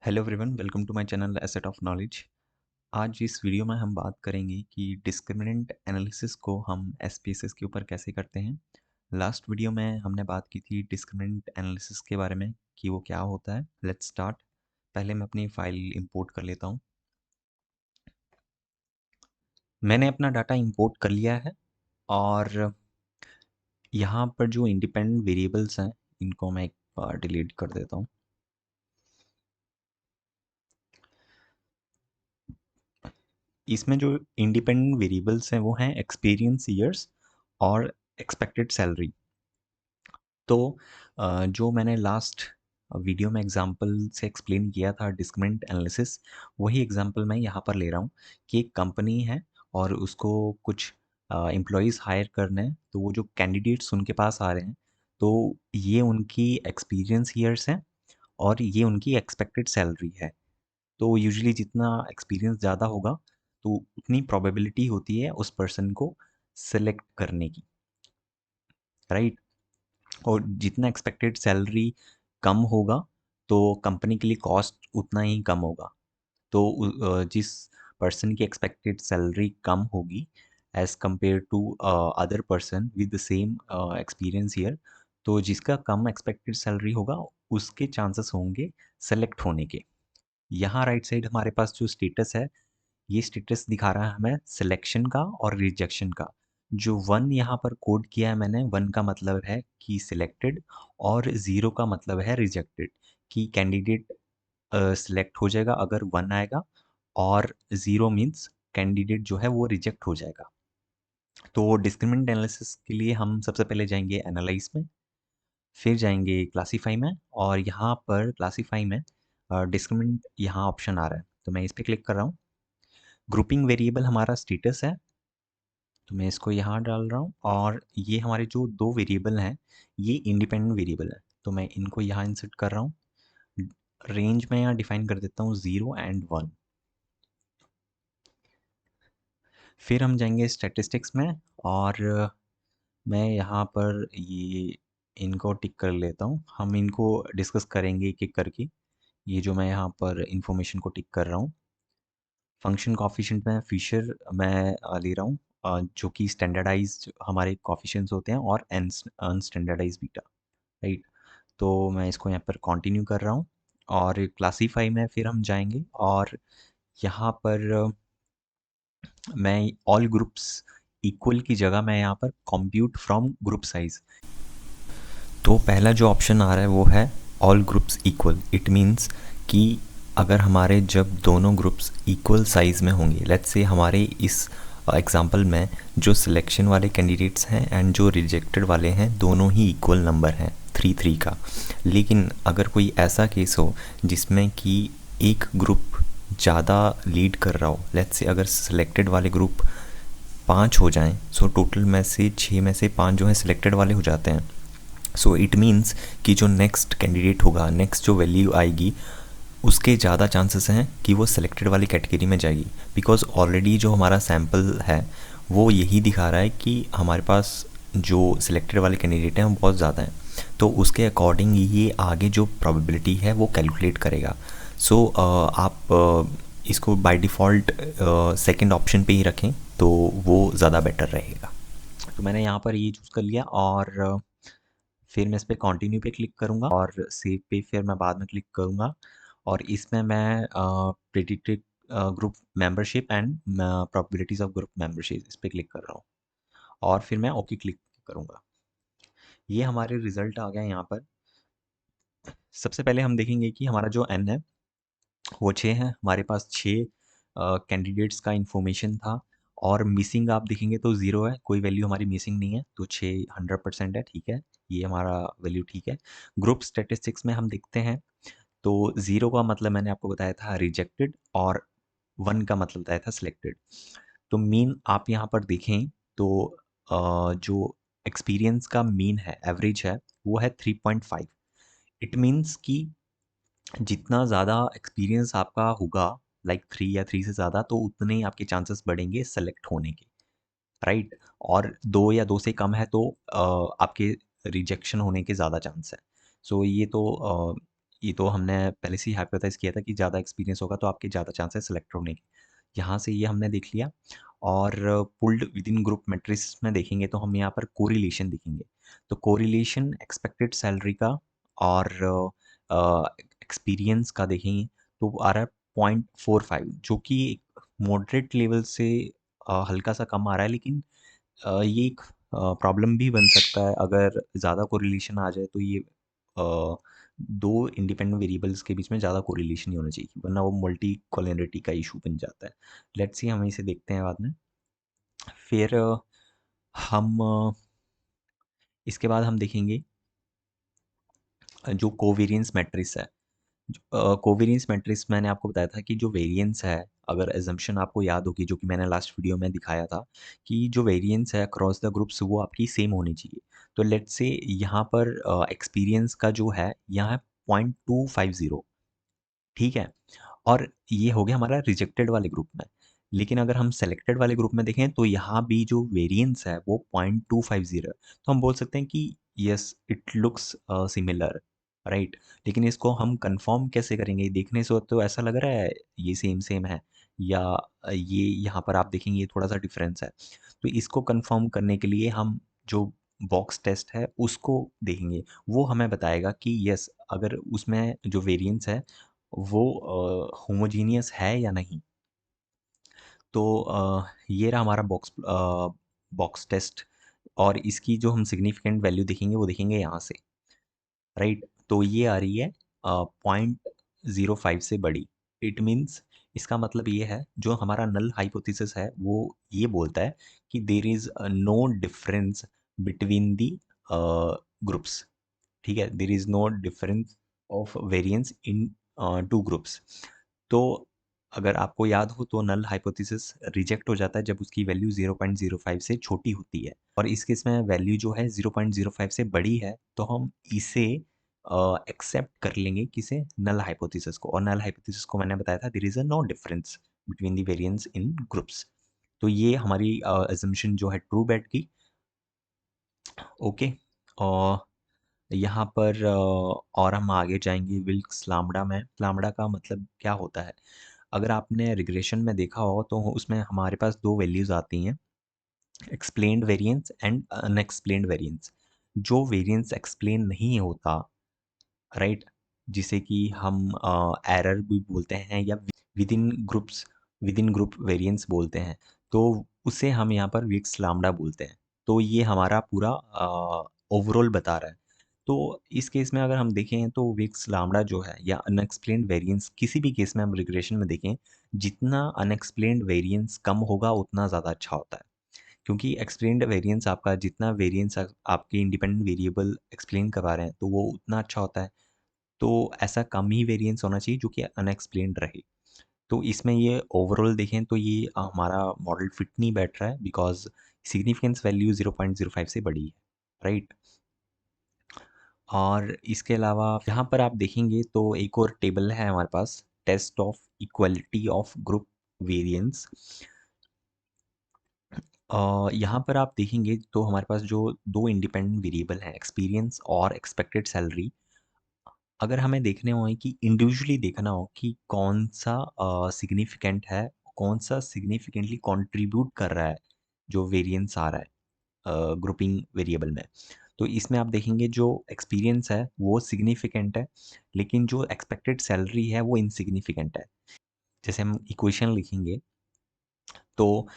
Hello everyone, welcome to my channel asset of knowledge. आज इस video में हम बात करेंगे कि डिस्क्रिमिनेंट एनालिसिस को हम एसपीएसएस के ऊपर कैसे करते हैं। लास्ट वीडियो में हमने बात की थी डिस्क्रिमिनेंट एनालिसिस के बारे में कि वो क्या होता है। Let's start. पहले मैं अपनी फाइल इंपोर्ट कर लेता हूँ। मैंने अपना डाटा इंपोर्ट कर लिया है और यहाँ पर जो इंडिपेंडेंट वेरिएबल्स हैं इनको मैं एक बार डिलीट कर देता हूँ। इसमें जो इंडिपेंडेंट वेरिएबल्स हैं वो हैं एक्सपीरियंस ईयर्स और एक्सपेक्टेड सैलरी। तो जो मैंने लास्ट वीडियो में एग्जांपल से एक्सप्लेन किया था डिस्क्रिमिनेंट एनालिसिस, वही एग्जांपल मैं यहाँ पर ले रहा हूँ कि एक कंपनी है और उसको कुछ एम्प्लॉयज़ हायर करने हैं। तो वो जो कैंडिडेट्स उनके पास आ रहे हैं, तो ये उनकी एक्सपीरियंस ईयर्स हैं और ये उनकी एक्सपेक्टेड सैलरी है। तो यूजुअली जितना एक्सपीरियंस ज़्यादा होगा तो उतनी प्रोबेबिलिटी होती है उस पर्सन को सेलेक्ट करने की, राइट। और जितना एक्सपेक्टेड सैलरी कम होगा तो कंपनी के लिए कॉस्ट उतना ही कम होगा। तो जिस पर्सन की एक्सपेक्टेड सैलरी कम होगी as compare to other person with the same experience year, तो जिसका कम एक्सपेक्टेड सैलरी होगा उसके चांसेस होंगे सेलेक्ट होने के। यहाँ राइट साइड हमारे पास जो स्टेटस है, ये स्टेटस दिखा रहा है हमें सिलेक्शन का और रिजेक्शन का। जो 1 यहाँ पर कोड किया है मैंने, 1 का मतलब है कि सिलेक्टेड और 0 का मतलब है रिजेक्टेड, कि कैंडिडेट सिलेक्ट हो जाएगा अगर 1 आएगा और 0 मीन्स कैंडिडेट जो है वो रिजेक्ट हो जाएगा। तो डिस्क्रिमिनेंट एनालिसिस के लिए हम सबसे पहले जाएंगे एनालाइज में, फिर जाएंगे क्लासीफाई में, और यहाँ पर क्लासीफाई में डिस्क्रिमिनेंट यहाँ ऑप्शन आ रहा है तो मैं इस पर क्लिक कर रहा हूँ। ग्रुपिंग वेरिएबल हमारा स्टेटस है तो मैं इसको यहाँ डाल रहा हूँ, और ये हमारे जो दो वेरिएबल हैं ये इंडिपेंडेंट वेरिएबल है तो मैं इनको यहाँ इंसर्ट कर रहा हूँ। रेंज में यहाँ डिफाइन कर देता हूँ 0 एंड 1। फिर हम जाएंगे स्टैटिस्टिक्स में और मैं यहाँ पर ये इनको टिक कर लेता हूँ। हम इनको डिस्कस करेंगे एक एक करके। ये जो मैं यहाँ पर इंफॉर्मेशन को टिक कर रहा हूँ, फंक्शन कॉफिशिएंट में फिशर मैं ले रहा हूँ, जो कि स्टैंडर्डाइज्ड हमारे कॉफिशिएंट्स होते हैं, और अनस्टैंडर्डाइज्ड बीटा, राइट। तो मैं इसको यहाँ पर कंटिन्यू कर रहा हूँ और क्लासीफाई में फिर हम जाएंगे और यहाँ पर मैं ऑल ग्रुप्स इक्वल की जगह मैं यहाँ पर कंप्यूट फ्रॉम ग्रुप साइज। तो पहला जो ऑप्शन आ रहा है वो है all groups equal. It means कि अगर हमारे जब दोनों ग्रुप्स इक्वल साइज़ में होंगे, लेट्स से हमारे इस एग्जांपल में जो सिलेक्शन वाले कैंडिडेट्स हैं एंड जो रिजेक्टेड वाले हैं दोनों ही इक्वल नंबर हैं 3 का। लेकिन अगर कोई ऐसा केस हो जिसमें कि एक ग्रुप ज़्यादा लीड कर रहा हो, लेट्स से अगर सिलेक्टेड वाले ग्रुप 5 हो जाएं, सो टोटल में से 6 में से 5 जो है सिलेक्टेड वाले हो जाते हैं। सो इट मीन्स कि जो नेक्स्ट कैंडिडेट होगा, नेक्स्ट जो वैल्यू आएगी उसके ज़्यादा चांसेस हैं कि वो सिलेक्टेड वाली कैटेगरी में जाएगी, बिकॉज ऑलरेडी जो हमारा सैम्पल है वो यही दिखा रहा है कि हमारे पास जो सिलेक्टेड वाले कैंडिडेट हैं वो बहुत ज़्यादा हैं। तो उसके अकॉर्डिंग ये आगे जो प्रोबेबिलिटी है वो कैलकुलेट करेगा। सो आप इसको बाय डिफ़ॉल्ट सेकंड ऑप्शन पे ही रखें तो वो ज़्यादा बेटर रहेगा। तो मैंने यहाँ पर ये चूज़ कर लिया और फिर मैं इस पे कंटिन्यू पे क्लिक करूँगा और सेव पे फिर मैं बाद में क्लिक करूँगा, और इसमें मैं predicted group membership and probabilities of group membership इस पे क्लिक कर रहा हूँ और फिर मैं ओके क्लिक करूँगा। ये हमारे रिज़ल्ट आ गए यहाँ पर। सबसे पहले हम देखेंगे कि हमारा जो एन है वो 6 है। हमारे पास 6 कैंडिडेट्स का इन्फॉर्मेशन था, और मिसिंग आप देखेंगे तो 0 है, कोई वैल्यू हमारी मिसिंग नहीं है, तो 6 100% है, ठीक है। ये हमारा वैल्यू ठीक है। ग्रुप स्टैटिस्टिक्स में हम देखते हैं तो 0 का मतलब मैंने आपको बताया था रिजेक्टेड, और 1 का मतलब बताया था सिलेक्टेड। तो मीन आप यहाँ पर देखें तो जो एक्सपीरियंस का मीन है, एवरेज है, वो है 3.5। इट मीन्स कि जितना ज़्यादा एक्सपीरियंस आपका होगा, लाइक 3 या 3 से ज़्यादा, तो उतने ही आपके चांसेस बढ़ेंगे सेलेक्ट होने के, राइट। और 2 या 2 से कम है तो आपके रिजेक्शन होने के ज़्यादा चांस है। सो ये तो ये तो हमने पहले से ही हाइपोथेसाइज़ किया था कि ज़्यादा एक्सपीरियंस होगा तो आपके ज़्यादा चांसेस सेलेक्ट होने के। यहाँ से ये हमने देख लिया। और पुल्ड विदिन ग्रुप मैट्रिक्स में देखेंगे तो हम यहाँ पर कोरिलेशन देखेंगे। तो कोरिलेशन एक्सपेक्टेड सैलरी का और एक्सपीरियंस का देखेंगे तो वो आ रहा है 0.45, जो कि मॉडरेट लेवल से हल्का सा कम आ रहा है, लेकिन ये एक प्रॉब्लम भी बन सकता है अगर ज़्यादा कोरिलेशन आ जाए। तो ये अ, दो इंडिपेंडेंट वेरिएबल्स के बीच में ज़्यादा कोरिलेशन नहीं होना चाहिए, वरना वो मल्टी कोलिनिटी का इशू बन जाता है। लेट्स सी, हम इसे देखते हैं बाद में। फिर हम इसके बाद हम देखेंगे जो कोवेरियंस मैट्रिक्स है। कोवेरियंस मैट्रिक्स मैंने आपको बताया था कि जो वेरिएंस है, अगर एजम्पशन आपको याद होगी जो कि मैंने लास्ट वीडियो में दिखाया था कि जो वेरिएंस है अक्रॉस द ग्रुप्स वो आपकी सेम होनी चाहिए। तो लेट्स से यहाँ पर एक्सपीरियंस का जो है यहाँ है 0.250, ठीक है। और ये हो गया हमारा रिजेक्टेड वाले ग्रुप में। लेकिन अगर हम सेलेक्टेड वाले ग्रुप में देखें तो यहाँ भी जो वेरिएंस है वो 0.250 है। तो हम बोल सकते हैं कि yes it looks similar, right. लेकिन इसको हम कंफर्म कैसे करेंगे? देखने से तो ऐसा लग रहा है ये सेम सेम है, या ये यहाँ पर आप देखेंगे ये थोड़ा सा डिफरेंस है। तो इसको कंफर्म करने के लिए हम जो बॉक्स टेस्ट है उसको देखेंगे। वो हमें बताएगा कि यस अगर उसमें जो वेरिएंस है वो होमोजीनियस है या नहीं। तो ये रहा हमारा बॉक्स टेस्ट। और इसकी जो हम सिग्निफिकेंट वैल्यू देखेंगे वो देखेंगे यहाँ से, राइट। तो ये आ रही है 0.05 से बड़ी। इट मीन्स इसका मतलब ये है जो हमारा नल हाइपोथेसिस है वो ये बोलता है कि there is no difference between the groups, ठीक है। There is no difference of variance in two groups. तो अगर आपको याद हो तो नल हाइपोथेसिस रिजेक्ट हो जाता है जब उसकी वैल्यू 0.05 से छोटी होती है, और इस केस में वैल्यू जो है 0.05 से बड़ी है तो हम इसे एक्सेप्ट कर लेंगे, किसे? नल हाइपोथेसिस को। और नल हाइपोथेसिस को मैंने बताया था there is a no difference between the variance in groups. तो ये हमारी अजम्पशन जो है ट्रू बैठ गई। ओके। और यहाँ पर और हम आगे जाएंगे विल्क्स लाम्बडा में। लाम्बडा का मतलब क्या होता है? अगर आपने रिग्रेशन में देखा हो तो उसमें हमारे पास दो वैल्यूज़ आती हैं, explained variance and unexplained variance. जो वेरिएंस एक्सप्लेन नहीं होता, राइट, जिसे कि हम एरर भी बोलते हैं या विद इन ग्रुप वेरिएंस बोलते हैं, तो उसे हम यहाँ पर विक्स लाम्बडा बोलते हैं। तो ये हमारा पूरा ओवरऑल बता रहा है। तो इस केस में अगर हम देखें तो विक्स लाम्बडा जो है या अनएक्सप्लेन्ड वेरिएंस, किसी भी केस में हम रिग्रेशन में देखें, जितना अनएक्सप्लेन्ड वेरिएंस कम होगा उतना ज़्यादा अच्छा होता है। क्योंकि एक्सप्लेन्ड वेरिएंस आपका जितना वेरिएंस आपके इंडिपेंडेंट वेरिएबल एक्सप्लेन करवा रहे हैं तो वो उतना अच्छा होता है। तो ऐसा कम ही वेरिएंस होना चाहिए जो कि अनएक्सप्लेन्ड रहे। तो इसमें ये ओवरऑल देखें तो ये हमारा मॉडल फिट नहीं बैठ रहा है, बिकॉज़ सिग्निफिकेंस वैल्यू 0.05 से बड़ी है, राइट। और इसके अलावा यहाँ पर आप देखेंगे तो एक और टेबल है हमारे पास, test of equality of group variance. यहाँ पर आप देखेंगे तो हमारे पास जो दो इंडिपेंडेंट वेरिएबल हैं, एक्सपीरियंस और एक्सपेक्टेड सैलरी। अगर हमें देखने हो कि इंडिविजुअली देखना हो कि कौन सा सिग्निफिकेंट है, कौन सा सिग्निफिकेंटली कंट्रीब्यूट कर रहा है, जो वेरिएंस आ रहा है ग्रुपिंग वेरिएबल में, तो इसमें आप देखेंगे जो एक्सपीरियंस है वो सिग्निफिकेंट है, लेकिन जो एक्सपेक्टेड सैलरी है वो इनसिग्निफिकेंट है। जैसे हम इक्वेशन लिखेंगे तो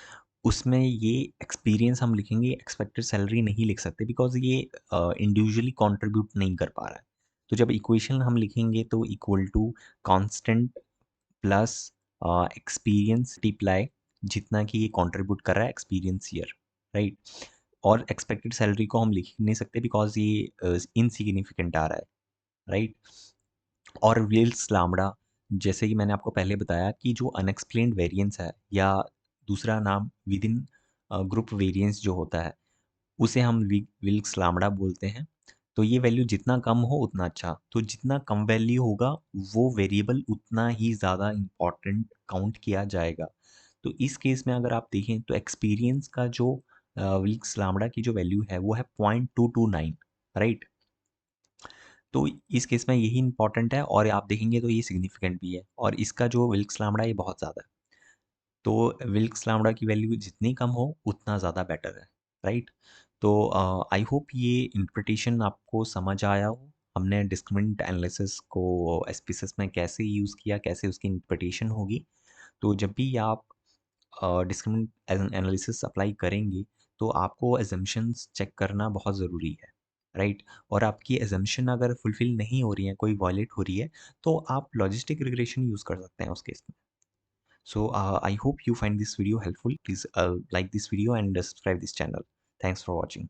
उसमें ये एक्सपीरियंस हम लिखेंगे, एक्सपेक्टेड सैलरी नहीं लिख सकते, बिकॉज़ ये इंडिविजुअली कंट्रीब्यूट नहीं कर पा रहा है। तो जब इक्वेशन हम लिखेंगे तो equal to constant plus experience multiply जितना कि ये कंट्रीब्यूट कर रहा है एक्सपीरियंस ईयर, राइट। और एक्सपेक्टेड सैलरी को हम लिख नहीं सकते बिकॉज़ ये इनसिग्निफिकेंट आ रहा है, राइट। और विल्स लाम्बडा, जैसे कि मैंने आपको पहले बताया कि जो अनएक्सप्लेन्ड वेरिएंस है या दूसरा नाम विद इन ग्रुप वेरिएंस जो होता है उसे हम विल्क्स लाम्बडा बोलते हैं। तो ये वैल्यू जितना कम हो उतना अच्छा। तो जितना कम वैल्यू होगा वो वेरिएबल उतना ही ज़्यादा इम्पोर्टेंट काउंट किया जाएगा। तो इस केस में अगर आप देखें तो एक्सपीरियंस का जो विल्क्स लाम्बडा की जो वैल्यू है वो है 0.229, राइट। तो इस केस में यही इम्पोर्टेंट है और आप देखेंगे तो ये सिग्निफिकेंट भी है और इसका जो विल्क्स लैम्ब्डा ये बहुत ज़्यादा है। तो विल्क्स लैम्ब्डा की वैल्यू जितनी कम हो उतना ज़्यादा बेटर है, राइट? तो आई होप ये इंटरप्रिटेशन आपको समझ आया हो। हमने डिस्क्रिमिनेंट एनालिसिस को एसपीएसएस में कैसे यूज़ किया, कैसे उसकी इंटरप्रिटेशन होगी। तो जब भी आप डिस्क्रिमिनेंट एनालिसिस अप्लाई करेंगे तो आपको असम्पशन्स चेक करना बहुत ज़रूरी है, राइट? और आपकी असम्पशन अगर फुलफिल नहीं हो रही है, कोई वायलेट हो रही है, तो आप लॉजिस्टिक रिग्रेशन यूज़ कर सकते हैं उस केस में। So I hope you find this video helpful. Please like this video and subscribe this channel. Thanks for watching.